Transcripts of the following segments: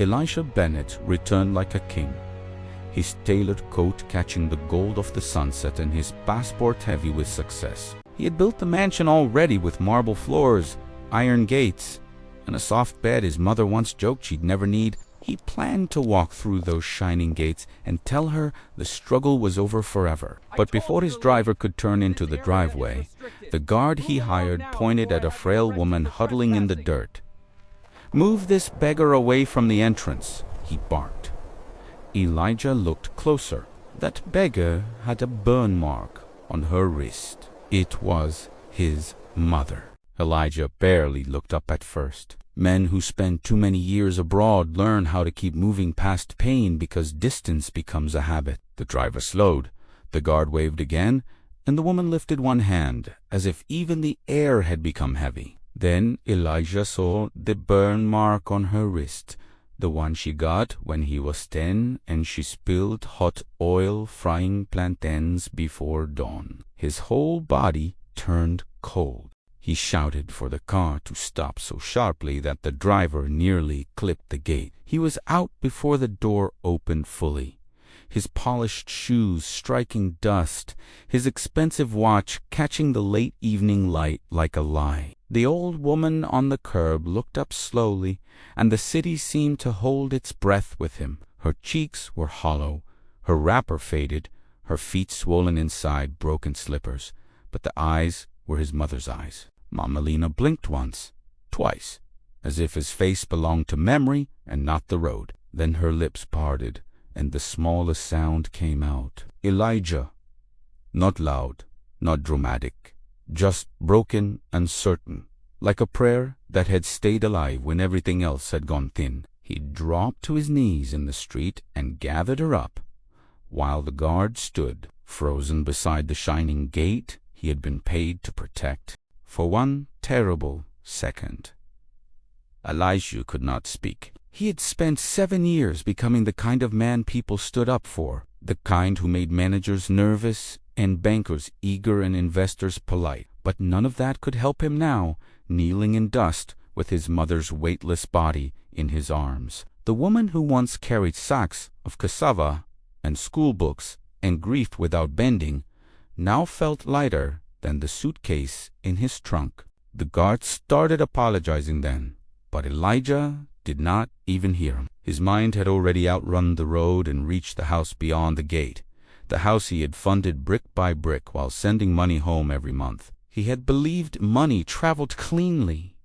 Elisha Bennett returned like a king, his tailored coat catching the gold of the sunset and his passport heavy with success. He had built the mansion already with marble floors, iron gates, and a soft bed his mother once joked she'd never need. He planned to walk through those shining gates and tell her the struggle was over forever. But before his driver could turn into the driveway, the guard he hired pointed at a frail woman huddling in the dirt. "Move this beggar away from the entrance," he barked. Elijah looked closer. That beggar had a burn mark on her wrist. It was his mother. Elijah barely looked up at first. Men who spend too many years abroad learn how to keep moving past pain because distance becomes a habit. The driver slowed. The guard waved again, and the woman lifted one hand, as if even the air had become heavy. Then Elijah saw the burn mark on her wrist, the one she got when he was 10 and she spilled hot oil frying plantains before dawn. His whole body turned cold. He shouted for the car to stop so sharply that the driver nearly clipped the gate. He was out before the door opened fully, his polished shoes striking dust, his expensive watch catching the late evening light like a lie. The old woman on the curb looked up slowly, and the city seemed to hold its breath with him. Her cheeks were hollow, her wrapper faded, her feet swollen inside broken slippers, but the eyes were his mother's eyes. Mama Lena blinked once, twice, as if his face belonged to memory and not the road. Then her lips parted, and the smallest sound came out. "Elijah." Not loud, not dramatic, just broken and certain, like a prayer that had stayed alive when everything else had gone thin. He dropped to his knees in the street and gathered her up, while the guard stood, frozen beside the shining gate he had been paid to protect. For one terrible second, Elijah could not speak. He had spent 7 years becoming the kind of man people stood up for, the kind who made managers nervous and bankers eager and investors polite. But none of that could help him now, kneeling in dust with his mother's weightless body in his arms. The woman who once carried sacks of cassava and school books and grief without bending now felt lighter than the suitcase in his trunk. The guard started apologizing then, but Elijah did not even hear him. His mind had already outrun the road and reached the house beyond the gate, the house he had funded brick by brick while sending money home every month. He had believed money traveled cleanly.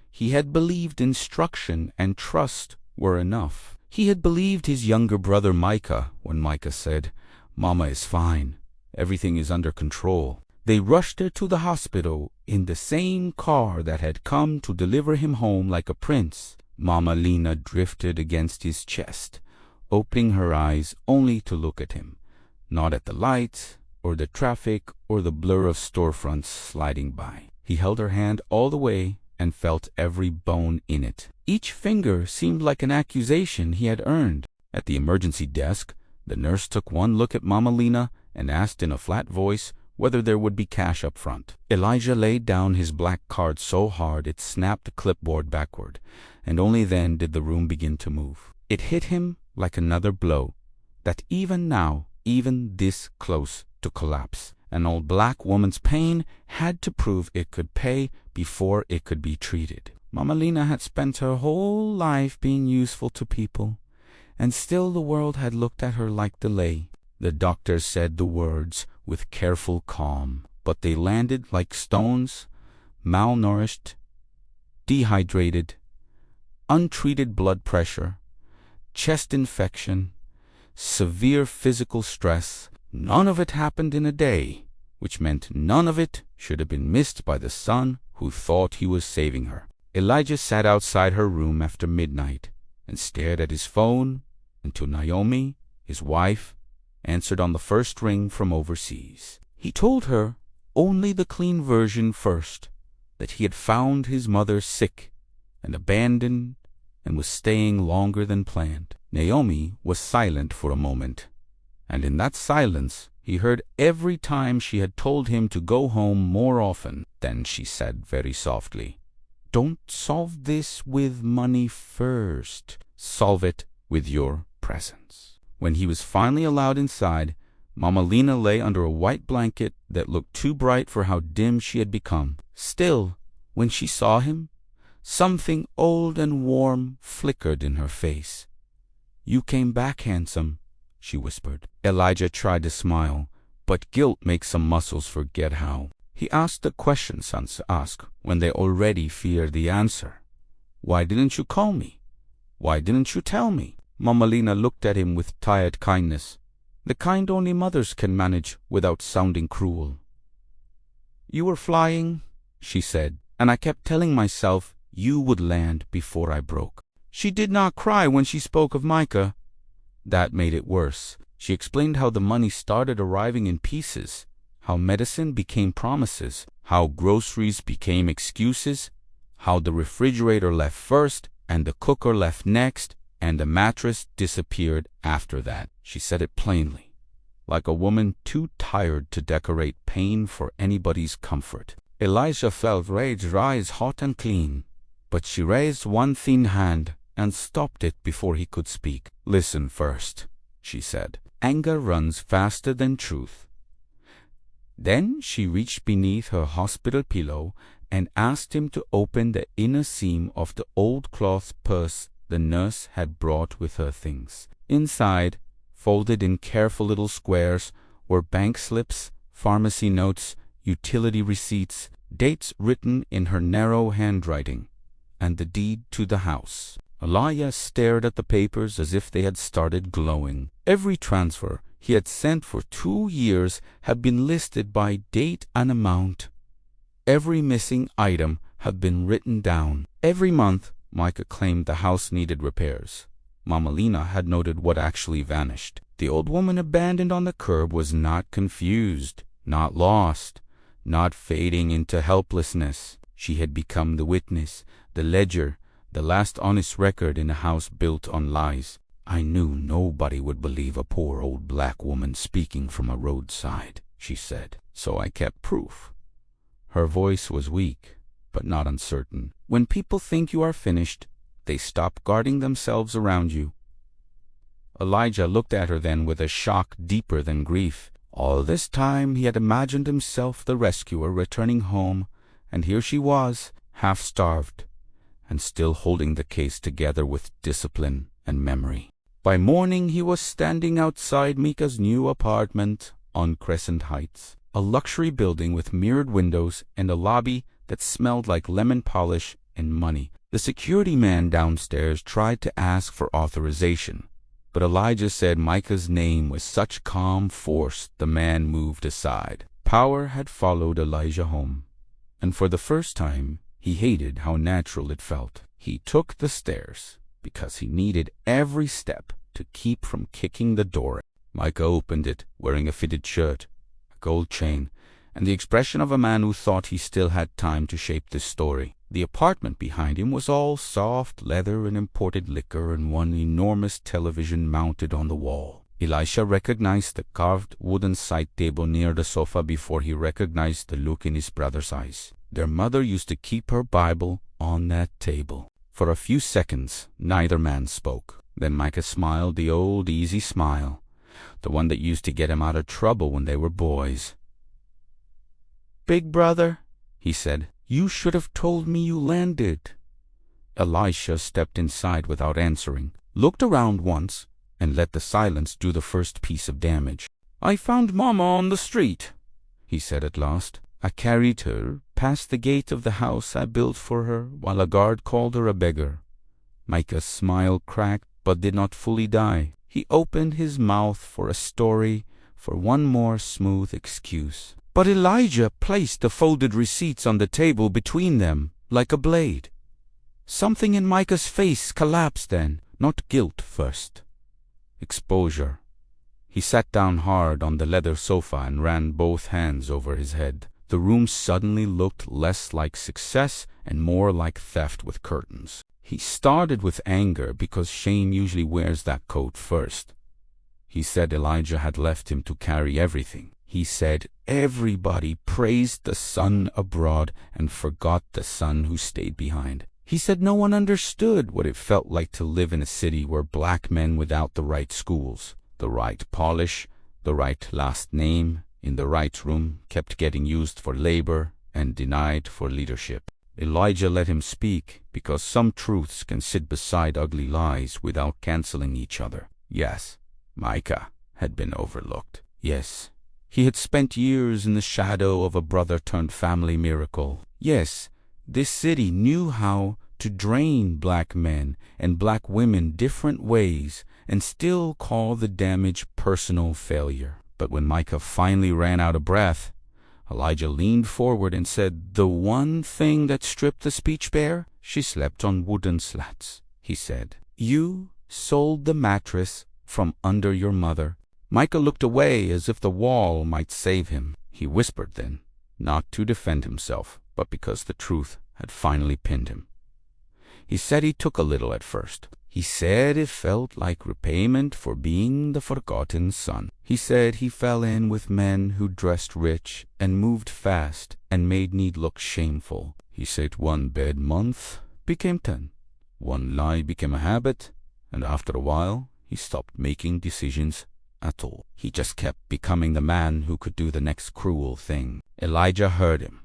He had believed instruction and trust were enough. He had believed his younger brother Micah when Micah said, "Mama is fine. Everything is under control." They rushed her to the hospital in the same car that had come to deliver him home like a prince. Mama Lena drifted against his chest, opening her eyes only to look at him, not at the lights or the traffic or the blur of storefronts sliding by. He held her hand all the way and felt every bone in it. Each finger seemed like an accusation he had earned. At the emergency desk, the nurse took one look at Mama Lena and asked in a flat voice whether there would be cash up front. Elijah laid down his black card so hard it snapped the clipboard backward, and only then did the room begin to move. It hit him like another blow, that even now, even this close to collapse, an old black woman's pain had to prove it could pay before it could be treated. Mama Lena had spent her whole life being useful to people, and still the world had looked at her like delay. The doctor said the words with careful calm, but they landed like stones. Malnourished, dehydrated, untreated blood pressure, chest infection, severe physical stress. None of it happened in a day, which meant none of it should have been missed by the son who thought he was saving her. Elijah sat outside her room after midnight and stared at his phone until Naomi, his wife, answered on the first ring from overseas. He told her only the clean version first, that he had found his mother sick and abandoned and was staying longer than planned. Naomi was silent for a moment, and in that silence he heard every time she had told him to go home more often. Then she said very softly, "Don't solve this with money first. solve it with your presence. When he was finally allowed inside, Mama Lena lay under a white blanket that looked too bright for how dim she had become. Still, when she saw him, something old and warm flickered in her face. "You came back, handsome," she whispered. Elijah tried to smile, but guilt makes some muscles forget how. He asked the question sons ask when they already feared the answer. "Why didn't you call me? Why didn't you tell me?" Mama Lena looked at him with tired kindness, the kind only mothers can manage without sounding cruel. "You were flying," she said, "and I kept telling myself you would land before I broke." She did not cry when she spoke of Micah. That made it worse. She explained how the money started arriving in pieces, how medicine became promises, how groceries became excuses, how the refrigerator left first and the cooker left next, and the mattress disappeared after that. She said it plainly, like a woman too tired to decorate pain for anybody's comfort. Elijah felt rage rise hot and clean, but she raised one thin hand and stopped it before he could speak. "Listen first," she said. "Anger runs faster than truth." Then she reached beneath her hospital pillow and asked him to open the inner seam of the old cloth purse the nurse had brought with her things. Inside, folded in careful little squares, were bank slips, pharmacy notes, utility receipts, dates written in her narrow handwriting, and the deed to the house. Elijah stared at the papers as if they had started glowing. Every transfer he had sent for 2 years had been listed by date and amount. Every missing item had been written down. Every month, Micah claimed the house needed repairs. Mama Lena had noted what actually vanished. The old woman abandoned on the curb was not confused, not lost, not fading into helplessness. She had become the witness, the ledger, the last honest record in a house built on lies. "I knew nobody would believe a poor old black woman speaking from a roadside," she said, "so I kept proof." Her voice was weak, but not uncertain. "When people think you are finished, they stop guarding themselves around you." Elijah looked at her then with a shock deeper than grief. All this time he had imagined himself the rescuer returning home, and here she was, half-starved, and still holding the case together with discipline and memory. By morning he was standing outside Micah's new apartment on Crescent Heights, a luxury building with mirrored windows and a lobby that smelled like lemon polish and money. The security man downstairs tried to ask for authorization, but Elijah said Micah's name with such calm force the man moved aside. Power had followed Elijah home, and for the first time he hated how natural it felt. He took the stairs because he needed every step to keep from kicking the door. Micah opened it, wearing a fitted shirt, a gold chain, and the expression of a man who thought he still had time to shape this story. The apartment behind him was all soft leather and imported liquor and one enormous television mounted on the wall. Elisha recognized the carved wooden side table near the sofa before he recognized the look in his brother's eyes. Their mother used to keep her Bible on that table. For a few seconds, neither man spoke. Then Micah smiled the old easy smile, the one that used to get him out of trouble when they were boys. "Big brother," he said, "you should have told me you landed." Elisha stepped inside without answering, looked around once, and let the silence do the first piece of damage. "I found Mama on the street," he said at last. "I carried her past the gate of the house I built for her while a guard called her a beggar." Micah's smile cracked but did not fully die. He opened his mouth for a story, for one more smooth excuse. But Elijah placed the folded receipts on the table between them like a blade. Something in Micah's face collapsed then, not guilt first. Exposure. He sat down hard on the leather sofa and ran both hands over his head. The room suddenly looked less like success and more like theft with curtains. He started with anger because shame usually wears that coat first. He said Elijah had left him to carry everything. He said everybody praised the son abroad and forgot the son who stayed behind. He said no one understood what it felt like to live in a city where black men without the right schools, the right polish, the right last name, in the right room, kept getting used for labor and denied for leadership. Elijah let him speak because some truths can sit beside ugly lies without canceling each other. Yes, Micah had been overlooked. Yes, he had spent years in the shadow of a brother-turned-family miracle. Yes, this city knew how to drain black men and black women different ways and still call the damage personal failure. But when Micah finally ran out of breath, Elijah leaned forward and said, "The one thing that stripped the speech bare? She slept on wooden slats," he said. "You sold the mattress from under your mother." Micah looked away as if the wall might save him. He whispered then, not to defend himself, but because the truth had finally pinned him. He said he took a little at first. He said it felt like repayment for being the forgotten son. He said he fell in with men who dressed rich and moved fast and made need look shameful. He said one bad month became 10. One lie became a habit, and after a while he stopped making decisions at all. He just kept becoming the man who could do the next cruel thing. Elijah heard him,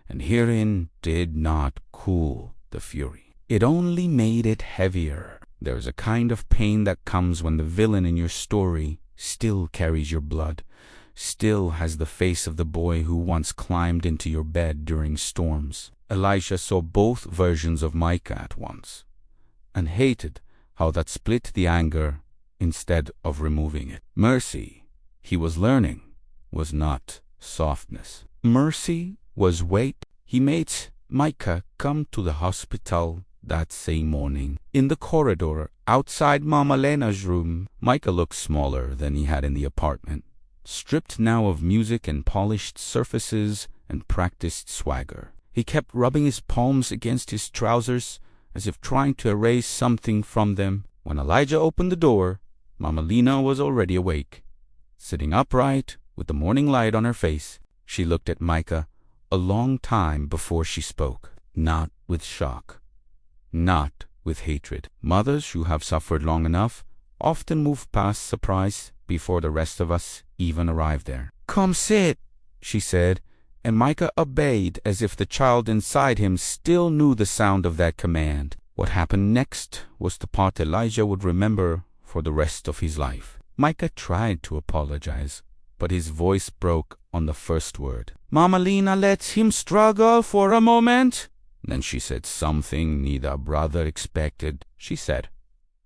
and hearing did not cool the fury. It only made it heavier. There's a kind of pain that comes when the villain in your story still carries your blood, still has the face of the boy who once climbed into your bed during storms. Elisha saw both versions of Micah at once, and hated how that split the anger instead of removing it. Mercy, he was learning, was not softness. Mercy was weight. He made Micah come to the hospital that same morning. In the corridor, outside Mama Lena's room, Micah looked smaller than he had in the apartment, stripped now of music and polished surfaces and practiced swagger. He kept rubbing his palms against his trousers, as if trying to erase something from them. When Elijah opened the door, Mama Lena was already awake. Sitting upright, with the morning light on her face, she looked at Micah a long time before she spoke, not with shock, not with hatred. Mothers who have suffered long enough often move past surprise before the rest of us even arrive there. "Come sit," she said, and Micah obeyed as if the child inside him still knew the sound of that command. What happened next was the part Elijah would remember for the rest of his life. Micah tried to apologize, but his voice broke on the first word. "Mama Lena lets him struggle for a moment." Then she said something neither brother expected. She said,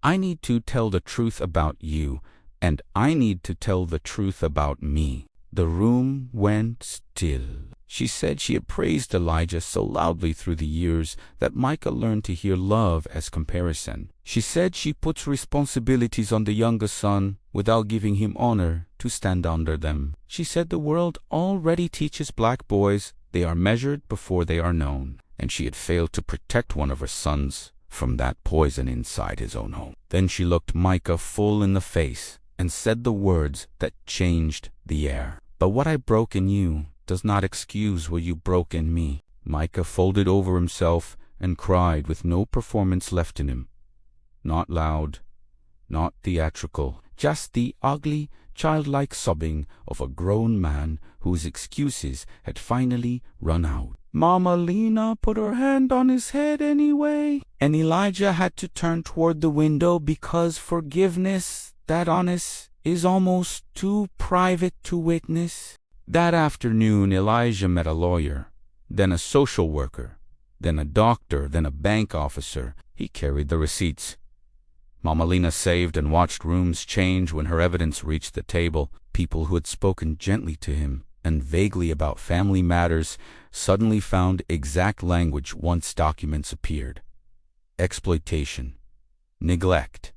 "I need to tell the truth about you, and I need to tell the truth about me." The room went still. She said she had praised Elijah so loudly through the years that Micah learned to hear love as comparison. She said she puts responsibilities on the younger son without giving him honor to stand under them. She said the world already teaches black boys they are measured before they are known, and she had failed to protect one of her sons from that poison inside his own home. Then she looked Micah full in the face and said the words that changed the air. "But what I broke in you does not excuse what you broke in me." Micah folded over himself and cried with no performance left in him. Not loud, not theatrical, just the ugly, childlike sobbing of a grown man whose excuses had finally run out. Mama Lena put her hand on his head anyway, and Elijah had to turn toward the window because forgiveness, that honest, is almost too private to witness. That afternoon, Elijah met a lawyer, then a social worker, then a doctor, then a bank officer. He carried the receipts. Mama Lena saved and watched rooms change when her evidence reached the table. People who had spoken gently to him and vaguely about family matters suddenly found exact language once documents appeared. Exploitation, neglect,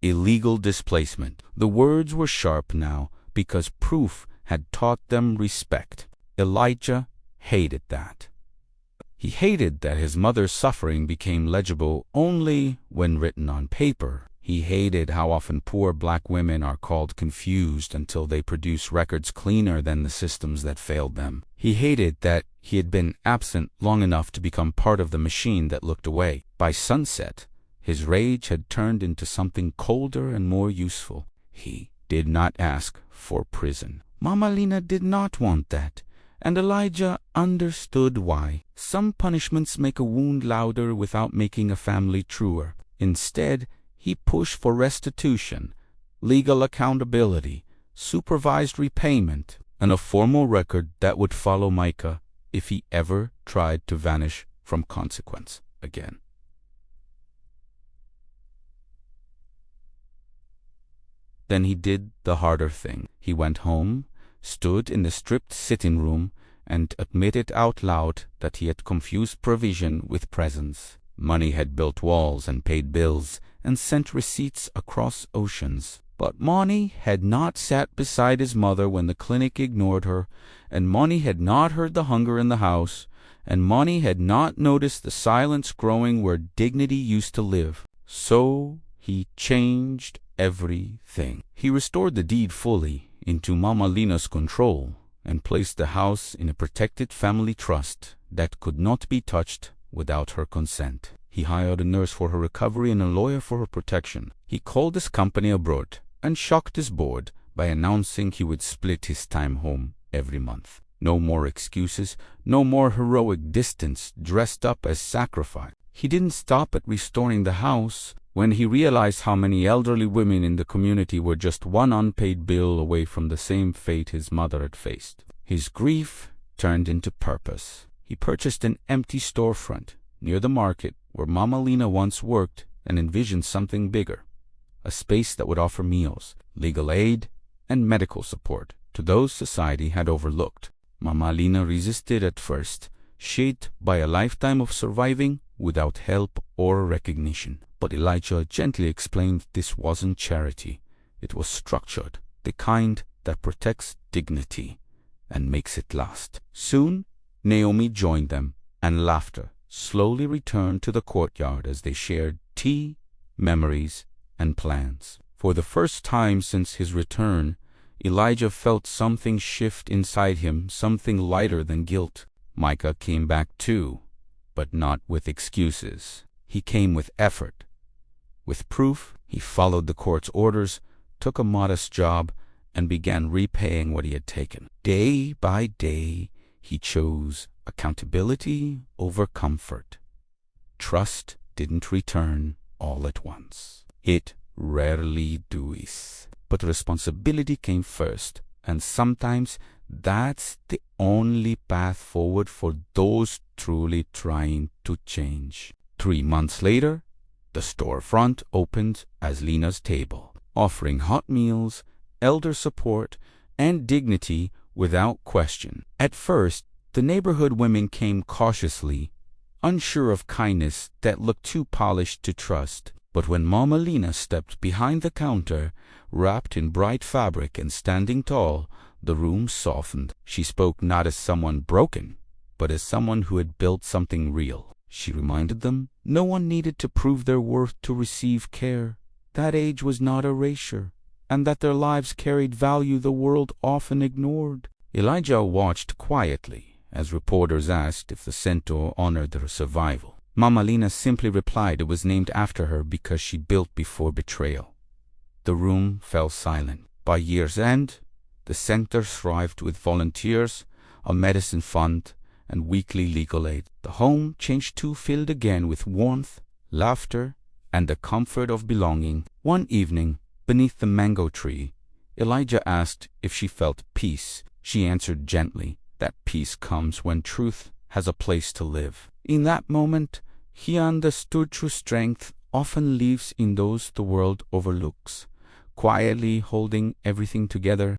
illegal displacement. The words were sharp now because proof had taught them respect. Elijah hated that. He hated that his mother's suffering became legible only when written on paper. He hated how often poor black women are called confused until they produce records cleaner than the systems that failed them. He hated that he had been absent long enough to become part of the machine that looked away. By sunset, his rage had turned into something colder and more useful. He did not ask for prison. Mama Lena did not want that, and Elijah understood why. Some punishments make a wound louder without making a family truer. Instead, he pushed for restitution, legal accountability, supervised repayment, and a formal record that would follow Micah if he ever tried to vanish from consequence again. Then he did the harder thing. He went home, stood in the stripped sitting room, and admitted out loud that he had confused provision with presence. Money had built walls and paid bills and sent receipts across oceans. But money had not sat beside his mother when the clinic ignored her, and money had not heard the hunger in the house, and money had not noticed the silence growing where dignity used to live. So he changed everything. He restored the deed fully into Mama Lena's control and placed the house in a protected family trust that could not be touched without her consent. He hired a nurse for her recovery and a lawyer for her protection. He called his company abroad and shocked his board by announcing he would split his time home every month. No more excuses, no more heroic distance dressed up as sacrifice. He didn't stop at restoring the house when he realized how many elderly women in the community were just one unpaid bill away from the same fate his mother had faced. His grief turned into purpose. He purchased an empty storefront near the market where Mama Lena once worked and envisioned something bigger, a space that would offer meals, legal aid, and medical support to those society had overlooked. Mama Lena resisted at first, shaped by a lifetime of surviving without help or recognition. But Elijah gently explained this wasn't charity. It was structured, the kind that protects dignity and makes it last. Soon, Naomi joined them, and laughter slowly returned to the courtyard as they shared tea, memories, and plans. For the first time since his return, Elijah felt something shift inside him, something lighter than guilt. Micah came back too, but not with excuses. He came with effort. With proof, he followed the court's orders, took a modest job, and began repaying what he had taken. Day by day, he chose accountability over comfort. Trust didn't return all at once. It rarely does. But responsibility came first, and sometimes that's the only path forward for those truly trying to change. 3 months later, the storefront opened as Lena's table, offering hot meals, elder support, and dignity without question. At first, the neighborhood women came cautiously, unsure of kindness that looked too polished to trust. But when Mama Lena stepped behind the counter, wrapped in bright fabric and standing tall, the room softened. She spoke not as someone broken, but as someone who had built something real. She reminded them no one needed to prove their worth to receive care, that age was not erasure, and that their lives carried value the world often ignored. Elijah watched quietly as reporters asked if the centaur honored her survival. Mama Lena simply replied it was named after her because she built before betrayal. The room fell silent. By year's end, the center thrived with volunteers, a medicine fund, and weekly legal aid. The home changed too, filled again with warmth, laughter, and the comfort of belonging. One evening, beneath the mango tree, Elijah asked if she felt peace. She answered gently that peace comes when truth has a place to live. In that moment, he understood true strength often lives in those the world overlooks, quietly holding everything together.